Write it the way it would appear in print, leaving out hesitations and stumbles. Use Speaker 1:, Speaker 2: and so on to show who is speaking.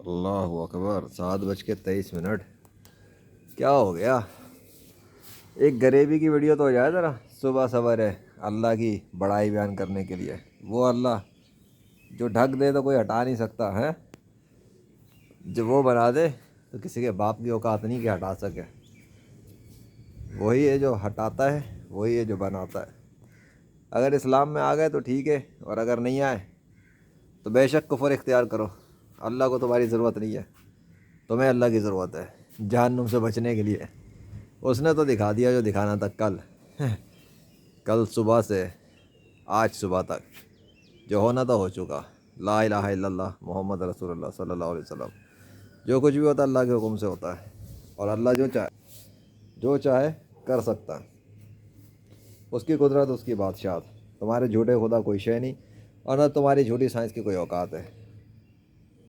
Speaker 1: اللہ اکبر 7:23۔ کیا ہو گیا؟ ایک غریبی کی ویڈیو تو ہو جائے ذرا، صبح سویرے اللہ کی بڑائی بیان کرنے کے لیے۔ وہ اللہ جو ڈھک دے تو کوئی ہٹا نہیں سکتا ہے، جب وہ بنا دے تو کسی کے باپ کی اوقات نہیں کہ ہٹا سکے۔ وہی ہے جو ہٹاتا ہے، وہی ہے جو بناتا ہے۔ اگر اسلام میں آ گئے تو ٹھیک ہے، اور اگر نہیں آئے تو بے شک کفر اختیار کرو۔ اللہ کو تمہاری ضرورت نہیں ہے، تمہیں اللہ کی ضرورت ہے جہنم سے بچنے کے لیے۔ اس نے تو دکھا دیا جو دکھانا تھا کل صبح سے آج صبح تک جو ہونا تھا ہو چکا۔ لا الہ الا اللہ محمد رسول اللہ صلی اللہ علیہ وسلم۔ جو کچھ بھی ہوتا ہے اللہ کے حکم سے ہوتا ہے، اور اللہ جو چاہے کر سکتا ہے۔ اس کی قدرت، اس کی بادشاہت۔ تمہارے جھوٹے خدا کوئی شے نہیں، اور نہ تمہاری جھوٹی سائنس کی کوئی اوقات ہے۔